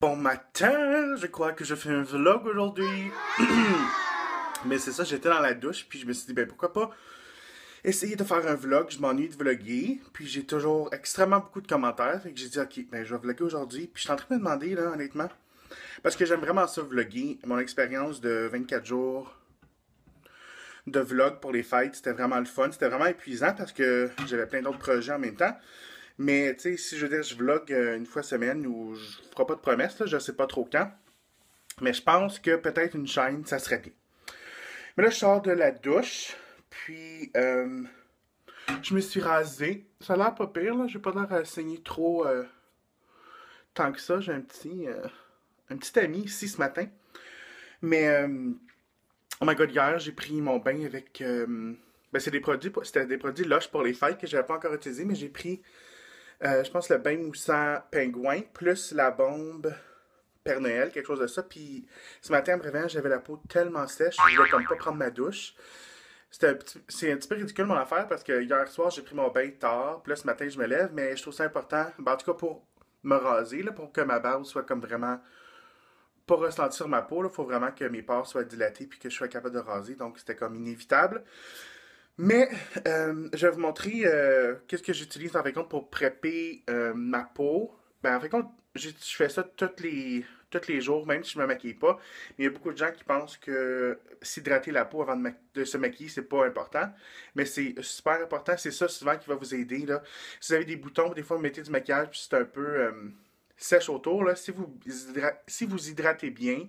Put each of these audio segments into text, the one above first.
Bon matin, je crois que je fais un vlog aujourd'hui. Mais c'est ça, j'étais dans la douche, puis je me suis dit, ben pourquoi pas essayer de faire un vlog. Je m'ennuie de vlogger, puis j'ai toujours extrêmement beaucoup de commentaires. Fait que j'ai dit, ok, ben je vais vlogger aujourd'hui. Puis je suis en train de me demander, là, honnêtement, parce que j'aime vraiment ça, vlogger. Mon expérience de 24 jours de vlog pour les fêtes, c'était vraiment le fun. C'était vraiment épuisant parce que j'avais plein d'autres projets en même temps. Mais, tu sais, si je veux dire, je vlog une fois semaine ou je ferai pas de promesses, là, je sais pas trop quand. Mais je pense que peut-être une chaîne, ça serait bien. Mais là, je sors de la douche, puis je me suis rasé. Ça a l'air pas pire, là. J'ai pas l'air à saigner trop tant que ça. J'ai un petit ami ici ce matin. Mais, oh my god, hier, j'ai pris mon bain avec... ben, c'était des produits Lush pour les fêtes que j'avais pas encore utilisés, mais j'ai pris, je pense, le bain moussant pingouin, plus la bombe Père Noël, quelque chose de ça. Puis ce matin, en me réveillant, j'avais la peau tellement sèche, je voulais comme pas prendre ma douche. C'est un petit peu ridicule mon affaire parce que hier soir, j'ai pris mon bain tard. Puis là, ce matin, je me lève, mais je trouve ça important. Ben, en tout cas, pour me raser, là, pour que ma barbe soit comme vraiment pas ressentir ma peau. Il faut vraiment que mes pores soient dilatés puis que je sois capable de raser. Donc, c'était comme inévitable. Mais je vais vous montrer qu'est-ce que j'utilise en fin de compte pour prepper ma peau. Ben, en fin de compte, je fais ça tous les jours, même si je me maquille pas. Mais il y a beaucoup de gens qui pensent que s'hydrater la peau avant de se maquiller, c'est pas important. Mais c'est super important. C'est ça souvent qui va vous aider, là. Si vous avez des boutons, des fois vous mettez du maquillage puis c'est un peu sèche autour, là. Si vous hydratez bien,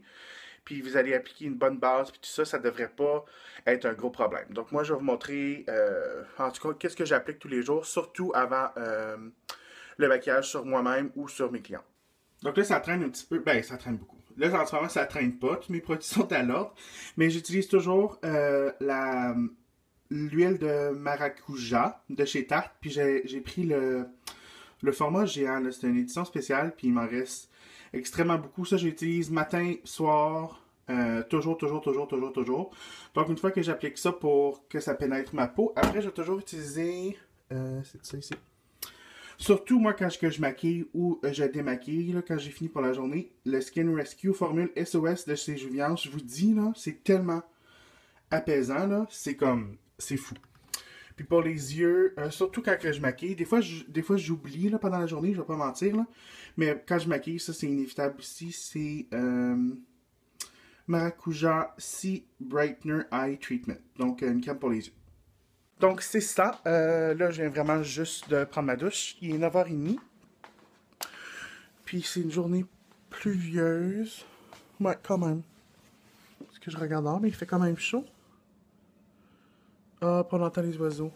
puis vous allez appliquer une bonne base, puis tout ça, ça devrait pas être un gros problème. Donc moi, je vais vous montrer, en tout cas, qu'est-ce que j'applique tous les jours, surtout avant le maquillage sur moi-même ou sur mes clients. Donc là, ça traîne un petit peu, ben ça traîne beaucoup. Là, en ce moment, ça traîne pas, tous mes produits sont à l'ordre, mais j'utilise toujours l'huile de maracuja de chez Tarte, puis j'ai pris le format géant, c'est une édition spéciale, puis il m'en reste extrêmement beaucoup. Ça, j'utilise matin, soir, toujours. Donc, une fois que j'applique ça pour que ça pénètre ma peau, après, je vais toujours utiliser... c'est ça ici. Surtout, moi, quand je maquille ou je démaquille, là, quand j'ai fini pour la journée, le Skin Rescue Formule SOS de chez Juviance, je vous dis, là, c'est tellement apaisant, là, c'est fou. Puis pour les yeux, surtout quand je maquille, des fois j'oublie là, pendant la journée, je vais pas mentir, là, mais quand je maquille, ça c'est inévitable aussi, c'est Maracuja Sea Brightener Eye Treatment, donc une crème pour les yeux. Donc c'est ça, là je viens vraiment juste de prendre ma douche, il est 9h30, puis c'est une journée pluvieuse, ouais quand même, parce que je regarde dehors, mais il fait quand même chaud. Ah, on entend les oiseaux.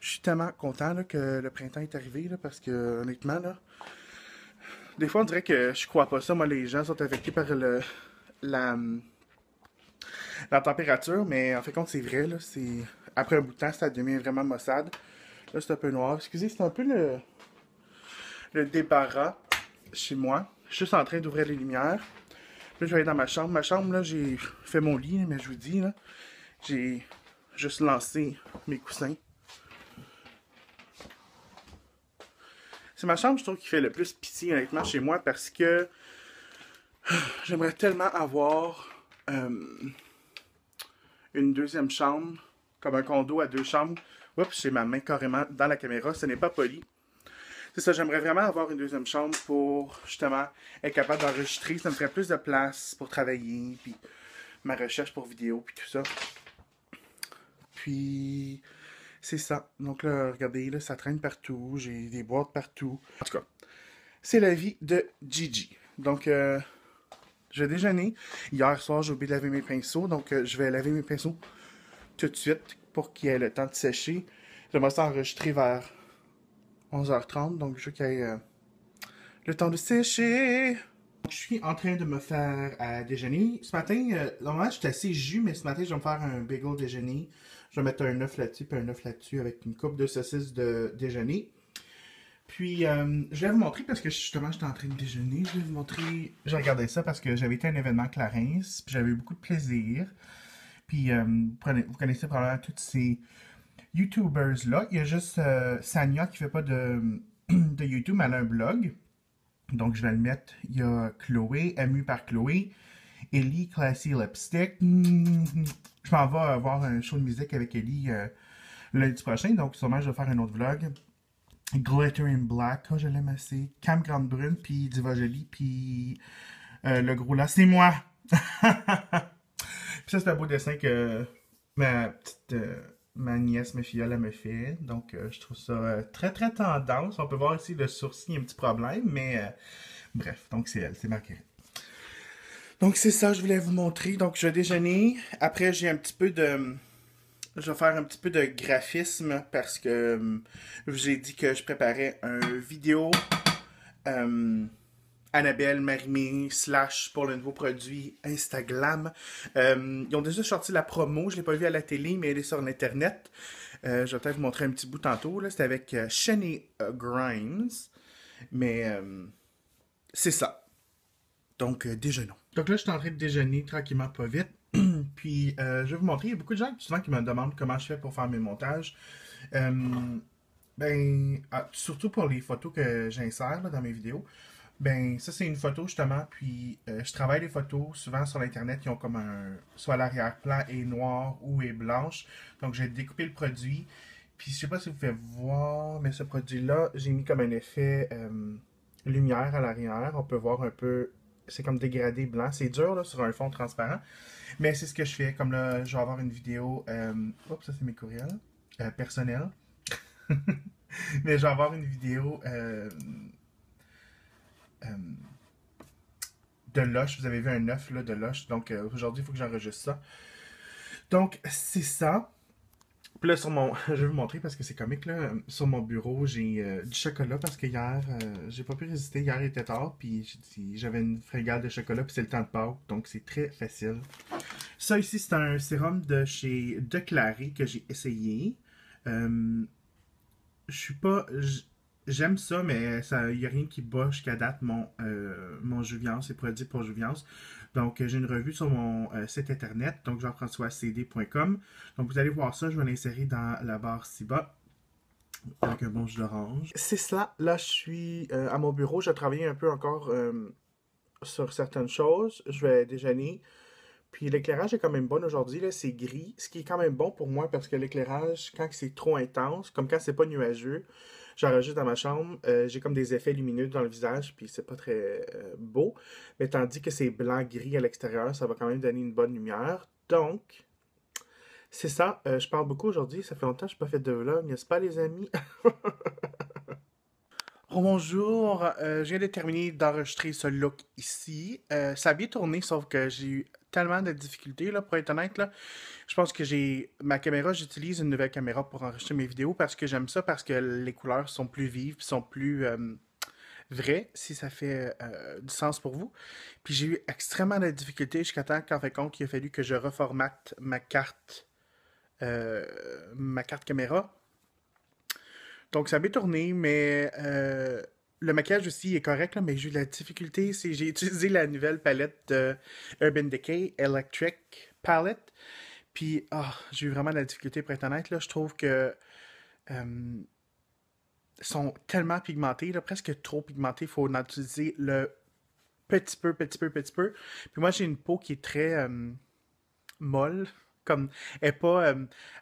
Je suis tellement content là, que le printemps est arrivé là, parce que honnêtement là, des fois on dirait que je crois pas ça. Moi les gens sont affectés par la, la température, mais en fait compte c'est vrai là, c'est après un bout de temps ça devient vraiment maussade. Là c'est un peu noir. Excusez, c'est un peu le débarras chez moi. Je suis juste en train d'ouvrir les lumières. Là je vais aller dans ma chambre. Ma chambre là j'ai fait mon lit, mais je vous dis là, j'ai juste lancé mes coussins. C'est ma chambre, je trouve, qui fait le plus pitié, honnêtement, chez moi, parce que j'aimerais tellement avoir une deuxième chambre, comme un condo à 2 chambres. Oups, j'ai ma main carrément dans la caméra, ce n'est pas poli. C'est ça, j'aimerais vraiment avoir une deuxième chambre pour, justement, être capable d'enregistrer. Ça me ferait plus de place pour travailler, puis ma recherche pour vidéo, puis tout ça. Puis... c'est ça. Donc là, regardez, là, ça traîne partout. J'ai des boîtes partout. En tout cas, c'est la vie de Gigi. Donc, je vais déjeuner. Hier soir, j'ai oublié de laver mes pinceaux. Donc, je vais laver mes pinceaux tout de suite pour qu'il y ait le temps de sécher. J'aimerais ça enregistrer vers 11h30. Donc, je veux qu'il y ait le temps de sécher. Je suis en train de me faire à déjeuner. Ce matin, normalement, j'étais assez jus, mais ce matin, je vais me faire un bagel déjeuner. Je vais mettre un œuf là-dessus, puis un œuf là-dessus avec une coupe de saucisses de déjeuner. Puis, je vais vous montrer parce que justement, j'étais en train de déjeuner. Je vais vous montrer. J'ai regardé ça parce que j'avais été à un événement Clarins, puis j'avais eu beaucoup de plaisir. Puis, vous connaissez probablement tous ces YouTubers-là. Il y a juste Sanya qui fait pas de YouTube, mais elle a un blog. Donc, je vais le mettre. Il y a Chloé, MU par Chloé. Ellie, Classy Lipstick. Je m'en vais voir un show de musique avec Ellie lundi prochain. Donc, sûrement, je vais faire un autre vlog. Glitter in Black. Oh, je l'aime assez. Cam Grande Brune, puis Diva Jolie, puis le gros là, c'est moi! Puis ça, c'est un beau dessin que ma nièce, ma filleule, elle me fait. Donc, je trouve ça très, très tendance. On peut voir ici le sourcil, il y a un petit problème, mais bref, donc c'est elle, c'est Marguerite. Donc, c'est ça, je voulais vous montrer. Donc, je vais déjeuner. Après, j'ai un petit peu de... Je vais faire un petit peu de graphisme parce que j'ai dit que je préparais un vidéo Annabelle, Marimé, Slash pour le nouveau produit Instagram. Ils ont déjà sorti la promo, je ne l'ai pas vu à la télé, mais elle est sur l'internet. Je vais peut-être vous montrer un petit bout tantôt. C'était avec Shani Grimes. Mais c'est ça. Donc, déjeunons. Donc là, je suis en train de déjeuner tranquillement, pas vite. Puis, je vais vous montrer. Il y a beaucoup de gens souvent qui me demandent comment je fais pour faire mes montages. Surtout pour les photos que j'insère dans mes vidéos. Ben, ça, c'est une photo, justement, puis je travaille les photos souvent sur l'Internet qui ont comme un... soit l'arrière-plan est noir ou est blanche. Donc, j'ai découpé le produit. Puis, je sais pas si vous pouvez voir, mais ce produit-là, j'ai mis comme un effet lumière à l'arrière. On peut voir un peu... C'est comme dégradé blanc. C'est dur, là, sur un fond transparent. Mais c'est ce que je fais. Comme là, je vais avoir une vidéo... Oups, ça, c'est mes courriels. Personnels. Mais je vais avoir une vidéo... de Lush. Vous avez vu un œuf là, de Lush. Donc aujourd'hui, il faut que j'enregistre ça. Donc c'est ça. Puis là, sur mon. Je vais vous montrer parce que c'est comique là. Sur mon bureau, j'ai du chocolat parce que hier, j'ai pas pu résister. Hier, il était tard. Puis j'avais une fringale de chocolat. Puis c'est le temps de Pâques. Donc c'est très facile. Ça ici, c'est un sérum de chez Declaré que j'ai essayé. Je suis pas. J'aime ça, mais il n'y a rien qui bat jusqu'à date mon Juviance, c'est produit pour Juviance. Donc, j'ai une revue sur mon site internet, donc jean-françoiscd.com. Donc, vous allez voir ça, je vais l'insérer dans la barre ci-bas, avec un bon jus d'orange. C'est cela, là, je suis à mon bureau, je travaille un peu encore sur certaines choses. Je vais déjeuner. Puis l'éclairage est quand même bon aujourd'hui, là, c'est gris, ce qui est quand même bon pour moi parce que l'éclairage, quand c'est trop intense, comme quand c'est pas nuageux, j'enregistre dans ma chambre, j'ai comme des effets lumineux dans le visage, puis c'est pas très beau. Mais tandis que c'est blanc-gris à l'extérieur, ça va quand même donner une bonne lumière. Donc, c'est ça, je parle beaucoup aujourd'hui, ça fait longtemps que je n'ai pas fait de vlog, n'est-ce pas les amis? Bonjour, je viens de terminer d'enregistrer ce look ici. Ça a bien tourné, sauf que j'ai eu tellement de difficultés, là, pour être honnête, là. Je pense que ma caméra, j'utilise une nouvelle caméra pour enregistrer mes vidéos parce que j'aime ça, parce que les couleurs sont plus vives, sont plus vraies, si ça fait du sens pour vous. Puis j'ai eu extrêmement de difficultés jusqu'à temps qu'en fait compte, il a fallu que je reformate ma carte caméra. Donc, ça a bien tourné, mais le maquillage aussi est correct, là, mais j'ai eu de la difficulté. J'ai utilisé la nouvelle palette de Urban Decay Electric Palette. Puis, j'ai eu vraiment de la difficulté pour être honnête. Là. Je trouve que sont tellement pigmentés, là, presque trop pigmentés. Il faut en utiliser le petit peu, petit peu, petit peu. Puis moi, j'ai une peau qui est très molle. Comme, elle est pas,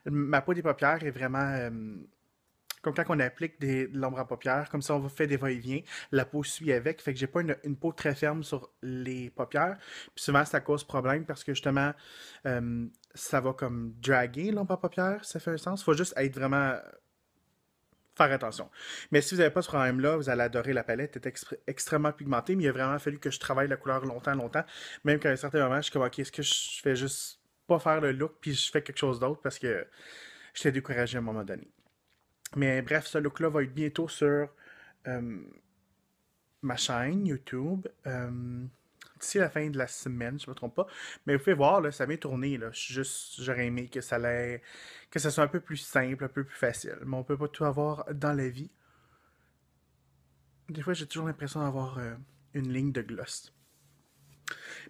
ma peau des paupières est vraiment... comme quand on applique de l'ombre à paupières, comme ça on fait des va-et-vient, la peau suit avec, fait que j'ai pas une peau très ferme sur les paupières, puis souvent ça cause problème parce que justement ça va comme draguer l'ombre à paupières, ça fait un sens, faut juste être vraiment faire attention. Mais si vous n'avez pas ce problème-là, vous allez adorer la palette, elle est extrêmement pigmentée, mais il a vraiment fallu que je travaille la couleur longtemps, même qu'à un certain moment, je suis comme, ok, est-ce que je fais juste pas faire le look, puis je fais quelque chose d'autre parce que j'étais découragé à un moment donné. Mais bref, ce look-là va être bientôt sur ma chaîne YouTube. D'ici la fin de la semaine, je ne me trompe pas. Mais vous pouvez voir, là, ça m'est tourné. Là. J'aurais aimé que ça soit un peu plus simple, un peu plus facile. Mais on peut pas tout avoir dans la vie. Des fois, j'ai toujours l'impression d'avoir une ligne de gloss.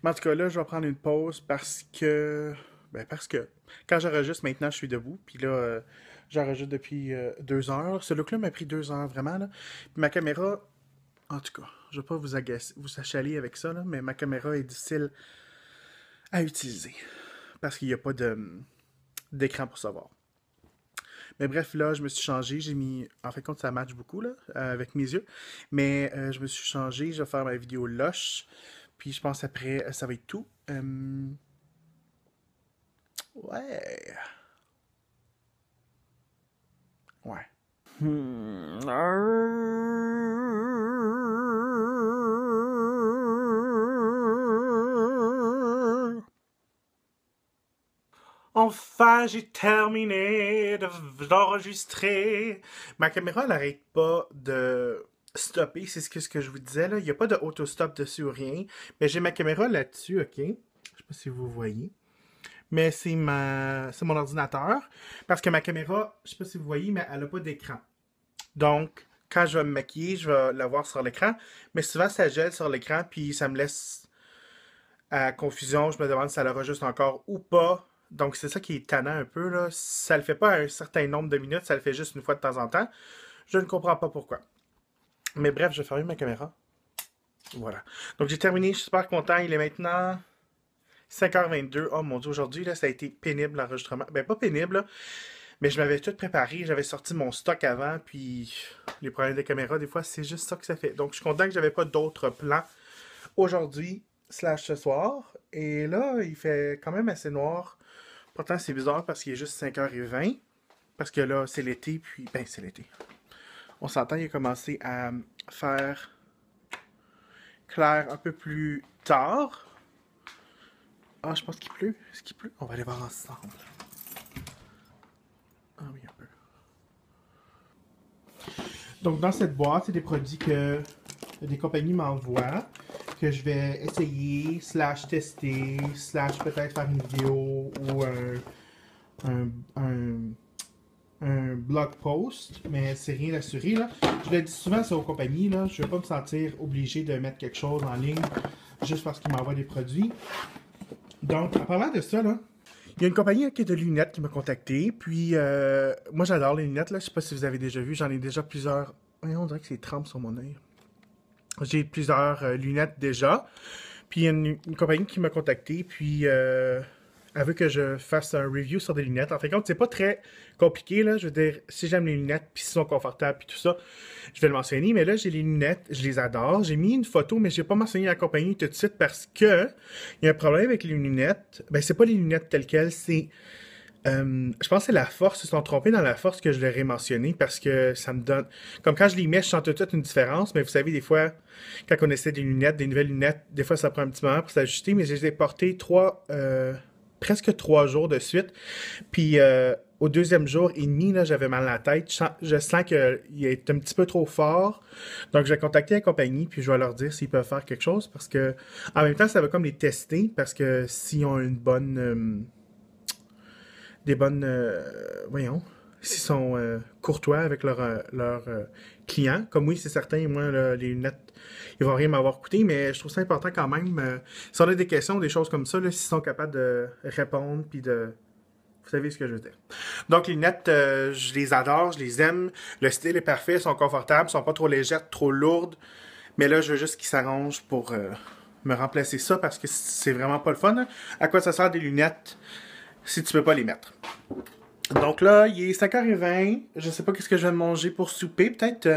Mais en tout cas, là, je vais prendre une pause parce que quand j'enregistre maintenant, je suis debout. Puis là, j'enregistre depuis 2 heures. Ce look-là m'a pris 2 heures, vraiment. Là. Puis ma caméra, en tout cas, je vais pas vous agacer, vous achaler avec ça, là, mais ma caméra est difficile à utiliser. Parce qu'il n'y a pas d'écran pour savoir. Mais bref, là, je me suis changé. J'ai mis... En fait, compte, ça match beaucoup, là, avec mes yeux. Mais je me suis changé. Je vais faire ma vidéo Lush. Puis je pense après, ça va être tout. Ouais. Ouais. Enfin, j'ai terminé d'enregistrer. Ma caméra, elle n'arrête pas de stopper. C'est ce que je vous disais, là. Il n'y a pas de auto-stop dessus ou rien. Mais j'ai ma caméra là-dessus, OK? Je sais pas si vous voyez. Mais c'est mon ordinateur. Parce que ma caméra, je sais pas si vous voyez, mais elle n'a pas d'écran. Donc, quand je vais me maquiller, je vais la voir sur l'écran. Mais souvent, ça gèle sur l'écran, puis ça me laisse à confusion. Je me demande si ça l'enregistre encore ou pas. Donc, c'est ça qui est tannant un peu, là. Ça le fait pas à un certain nombre de minutes, ça le fait juste une fois de temps en temps. Je ne comprends pas pourquoi. Mais bref, je vais fermer ma caméra. Voilà. Donc, j'ai terminé, je suis super content. Il est maintenant 5h22. Oh mon Dieu, aujourd'hui, là, ça a été pénible l'enregistrement. Ben, pas pénible, là, mais je m'avais tout préparé. J'avais sorti mon stock avant, puis les problèmes de caméra, des fois, c'est juste ça que ça fait. Donc, je suis content que j'avais pas d'autres plans aujourd'hui / ce soir. Et là, il fait quand même assez noir. Pourtant, c'est bizarre parce qu'il est juste 5h20. Parce que là, c'est l'été, puis... Ben, c'est l'été. On s'entend, il a commencé à faire clair un peu plus tard. Ah, je pense qu'il pleut. Est-ce qu'il pleut? On va aller voir ensemble. Ah oui, un peu. Donc, dans cette boîte, c'est des produits que des compagnies m'envoient, que je vais essayer, / tester, / peut-être faire une vidéo ou un blog post, mais c'est rien d'assuré, là. Je le dis souvent ça aux compagnies, là. Je ne vais pas me sentir obligé de mettre quelque chose en ligne juste parce qu'ils m'envoient des produits. Donc, en parlant de ça, là, il y a une compagnie de lunettes qui m'a contacté, puis moi j'adore les lunettes, là. Je sais pas si vous avez déjà vu, j'en ai déjà plusieurs. On dirait que c'est trempe sur mon œil. J'ai plusieurs lunettes déjà. Puis il y a une compagnie qui m'a contacté, puis elle veut que je fasse un review sur des lunettes. En fait, c'est pas très compliqué, là. Je veux dire, si j'aime les lunettes, puis si sont confortables, puis tout ça, je vais le mentionner. Mais là, j'ai les lunettes, je les adore. J'ai mis une photo, mais j'ai pas mentionné la compagnie tout de suite parce que il y a un problème avec les lunettes. Ben, c'est pas les lunettes telles quelles, c'est... je pense que c'est la force. Ils se sont trompés dans la force que je leur ai mentionné parce que ça me donne... Comme quand je les mets, je sens tout de suite une différence. Mais vous savez, des fois, quand on essaie des lunettes, des nouvelles lunettes, des fois, ça prend un petit moment pour s'ajuster. Mais je les ai portées presque 3 jours de suite. Puis au deuxième jour et demi, là, j'avais mal à la tête. Je sens qu'il est un petit peu trop fort. Donc, je vais contacter la compagnie puis je vais leur dire s'ils peuvent faire quelque chose. Parce que, en même temps, ça va comme les tester. Parce que s'ils ont une bonne... voyons, s'ils sont courtois avec leurs clients. Comme oui, c'est certain, moi, là, les lunettes, ils vont rien m'avoir coûté, mais je trouve ça important quand même. Si on a des questions, des choses comme ça, s'ils sont capables de répondre, puis de... Vous savez ce que je veux dire. Donc, les lunettes, je les adore, je les aime. Le style est parfait, elles sont confortables, elles sont pas trop légères, trop lourdes. Mais là, je veux juste qu'ils s'arrangent pour me remplacer ça, parce que c'est vraiment pas le fun. Hein. À quoi ça sert des lunettes si tu peux pas les mettre? Donc là, il est 5h20. Je sais pas qu'est-ce que je vais manger pour souper. Peut-être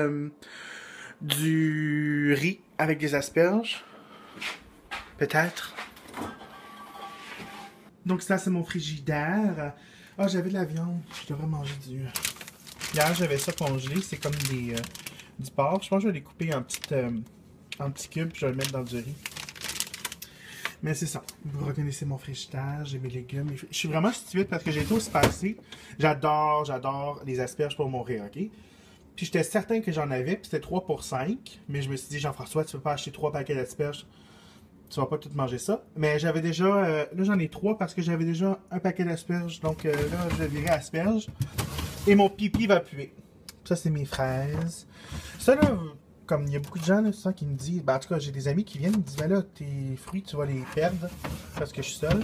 du riz avec des asperges. Peut-être. Donc ça, c'est mon frigidaire. Ah, j'avais de la viande. Je devrais manger du... Hier, j'avais ça congelé. C'est comme du porc. Je pense que je vais les couper en petits cubes. Puis je vais le mettre dans du riz. Mais c'est ça. Vous reconnaissez mon frigidaire, j'ai mes légumes. Je suis vraiment stupide parce que j'ai été au spacé. J'adore les asperges pour mourir, ok? Puis j'étais certain que j'en avais, puis c'était 3 pour 5. Mais je me suis dit, Jean-François, tu peux pas acheter 3 paquets d'asperges. Tu vas pas tout manger ça. Mais j'avais déjà... là, j'en ai 3 parce que j'avais déjà un paquet d'asperges. Donc là, je vais virer asperges. Et mon pipi va puer. Ça, c'est mes fraises. Ça, là... Comme il y a beaucoup de gens là, qui me disent, ben, en tout cas j'ai des amis qui viennent et me disent, ben là, tes fruits tu vas les perdre parce que je suis seul.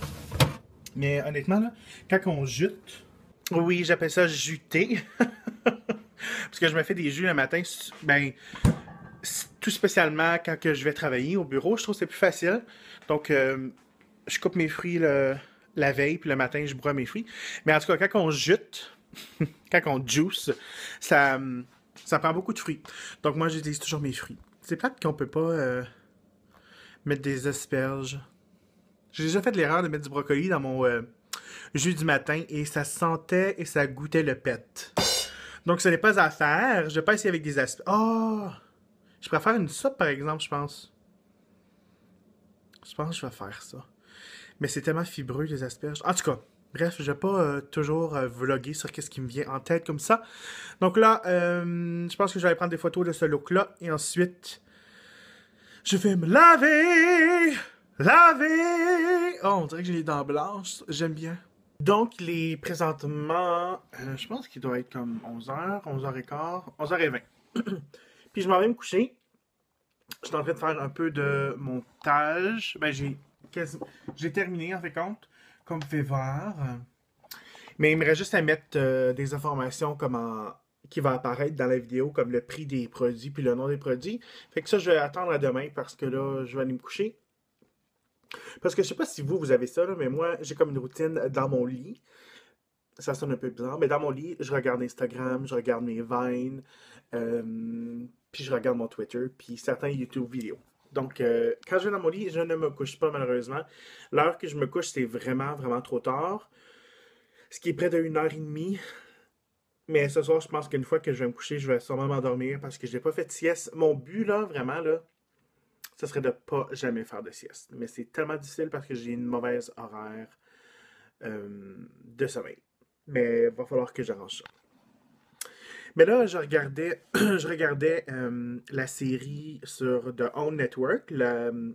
Mais honnêtement, là, quand on jute, oui, j'appelle ça juter. Parce que je me fais des jus le matin, ben, Tout spécialement quand que je vais travailler au bureau, je trouve que c'est plus facile. Donc, je coupe mes fruits la veille, puis le matin, je broie mes fruits. Mais en tout cas, quand on jute, quand on juice, ça, ça prend beaucoup de fruits. Donc, moi, j'utilise toujours mes fruits. C'est plate qu'on peut pas mettre des asperges. J'ai déjà fait l'erreur de mettre du brocoli dans mon jus du matin et ça sentait et ça goûtait le pet. Donc, ce n'est pas à faire. Je vais pas essayer avec des asperges. Oh! Je préfère une soupe, par exemple, je pense. Je pense que je vais faire ça. Mais c'est tellement fibreux, les asperges. En tout cas, bref, je vais pas toujours vlogger sur qu'est-ce qui me vient en tête comme ça. Donc là, je pense que je vais aller prendre des photos de ce look-là. Et ensuite, je vais me laver! Laver! Oh, on dirait que j'ai les dents blanches. J'aime bien. Donc, il est présentement, je pense qu'il doit être comme 11h, 11h15, 11h20. Puis je m'en vais me coucher. Je suis en train de faire un peu de montage. Ben, j'ai terminé en fait compte, comme vous pouvez voir. Mais il me reste juste à mettre des informations qui va apparaître dans la vidéo, comme le prix des produits puis le nom des produits. Fait que ça, je vais attendre à demain parce que là, je vais aller me coucher. Parce que je sais pas si vous avez ça, là, mais moi, j'ai comme une routine dans mon lit. Ça sonne un peu bizarre, mais dans mon lit, je regarde Instagram, je regarde mes Vines, puis je regarde mon Twitter, puis certains YouTube vidéos. Donc, quand je vais dans mon lit, je ne me couche pas malheureusement. L'heure que je me couche, c'est vraiment, vraiment trop tard. Ce qui est près de 1h30. Mais ce soir, je pense qu'une fois que je vais me coucher, je vais sûrement m'endormir parce que j'ai pas fait de sieste. Mon but, là, vraiment, là, ce serait de pas jamais faire de sieste. Mais c'est tellement difficile parce que j'ai une mauvaise horaire de sommeil. Mais il va falloir que j'arrange ça. Mais là, je regardais la série sur The Own Network, le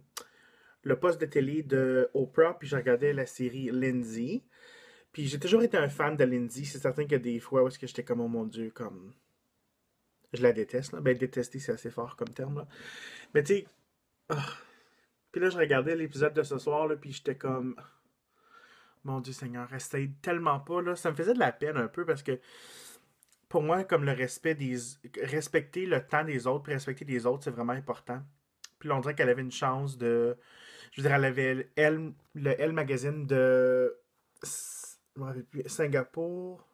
poste de télé de Oprah, puis je regardais la série Lindsay. Puis j'ai toujours été un fan de Lindsay. C'est certain qu'il y a des fois où est-ce que j'étais comme, oh mon Dieu, comme... Je la déteste, là. Ben, détester, c'est assez fort comme terme, là. Mais tu sais... ah. Puis là, je regardais l'épisode de ce soir, là, puis j'étais comme... Mon Dieu Seigneur, essaye tellement pas, là. Ça me faisait de la peine un peu parce que pour moi, comme le respect des. Respecter le temps des autres, puis respecter les autres, c'est vraiment important. Puis là, on dirait qu'elle avait une chance de. Je veux dire, elle avait le Elle Magazine de. Je me rappelle plus. Singapour.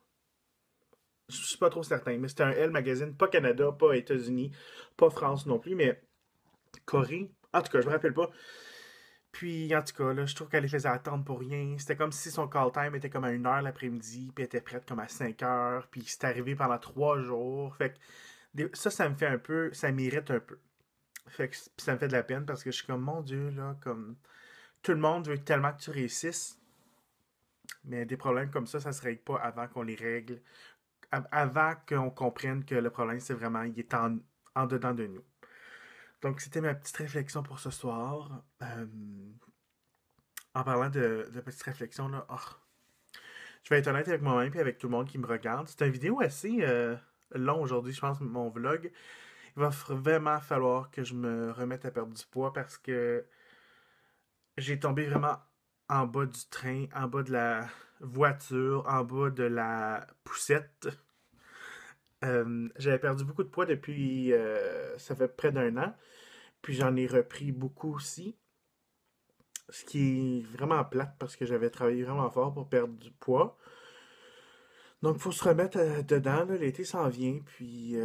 Je suis pas trop certain, mais c'était un Elle Magazine, pas Canada, pas États-Unis, pas France non plus, mais Corée. En tout cas, je me rappelle pas. Puis, en tout cas, là, je trouve qu'elle les faisait attendre pour rien. C'était comme si son call time était comme à 1h l'après-midi, puis elle était prête comme à 5h, puis c'est arrivé pendant 3 jours. Fait que ça me fait un peu, ça m'irrite un peu. Fait que ça me fait de la peine parce que je suis comme, mon Dieu, là, comme, tout le monde veut tellement que tu réussisses, mais des problèmes comme ça se règle pas avant qu'on les règle, avant qu'on comprenne que le problème, c'est vraiment, il est en dedans de nous. Donc, c'était ma petite réflexion pour ce soir. En parlant de petites réflexions, là, oh, je vais être honnête avec moi-même et avec tout le monde qui me regarde. C'est une vidéo assez long aujourd'hui, je pense, mon vlog. Il va vraiment falloir que je me remette à perdre du poids parce que j'ai tombé vraiment en bas du train, en bas de la voiture, en bas de la poussette. J'avais perdu beaucoup de poids depuis, ça fait près d'un an. Puis j'en ai repris beaucoup aussi. Ce qui est vraiment plate parce que j'avais travaillé vraiment fort pour perdre du poids. Donc, il faut se remettre dedans. Là. L'été s'en vient. Puis,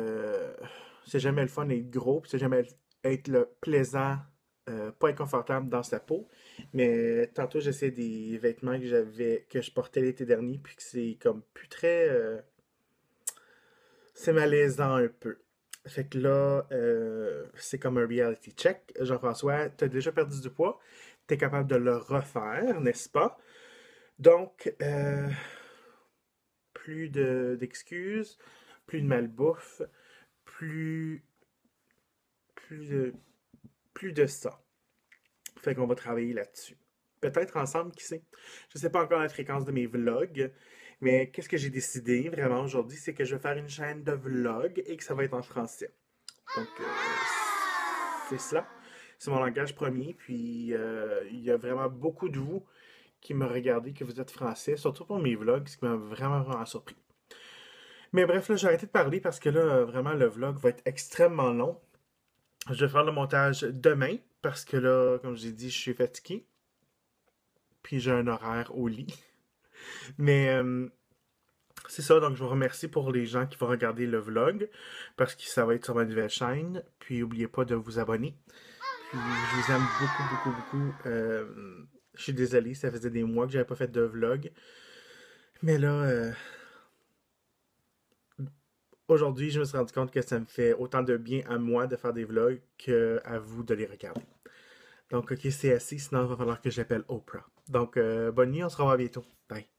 c'est jamais le fun d'être gros. Puis, c'est jamais être le plaisant, pas inconfortable dans sa peau. Mais tantôt, j'essaie des vêtements que je portais l'été dernier. Puis, que c'est comme plus très. C'est malaisant un peu. Fait que là, c'est comme un reality check. Jean-François, t'as déjà perdu du poids. T'es capable de le refaire, n'est-ce pas? Donc, plus d'excuses, plus de malbouffe, plus, plus de, plus de ça. Fait qu'on va travailler là-dessus. Peut-être ensemble, qui sait. Je sais pas encore la fréquence de mes vlogs, mais qu'est-ce que j'ai décidé vraiment aujourd'hui, c'est que je vais faire une chaîne de vlogs et que ça va être en français. Donc, c'est cela. C'est mon langage premier, puis il y a vraiment beaucoup de vous qui me regardez, que vous êtes français, surtout pour mes vlogs, ce qui m'a vraiment, vraiment surpris. Mais bref, là, j'ai arrêté de parler parce que là, vraiment, le vlog va être extrêmement long. Je vais faire le montage demain parce que là, comme je l'ai dit, je suis fatigué. Puis j'ai un horaire au lit. Mais c'est ça, donc je vous remercie pour les gens qui vont regarder le vlog parce que ça va être sur ma nouvelle chaîne. Puis n'oubliez pas de vous abonner. Puis je vous aime beaucoup, beaucoup, beaucoup. Je suis désolé, ça faisait des mois que j'avais pas fait de vlog. Mais là, aujourd'hui, je me suis rendu compte que ça me fait autant de bien à moi de faire des vlogs qu'à vous de les regarder. Donc, ok, c'est assez, sinon il va falloir que j'appelle Oprah. Donc, bonne nuit, on se revoit bientôt. Bye.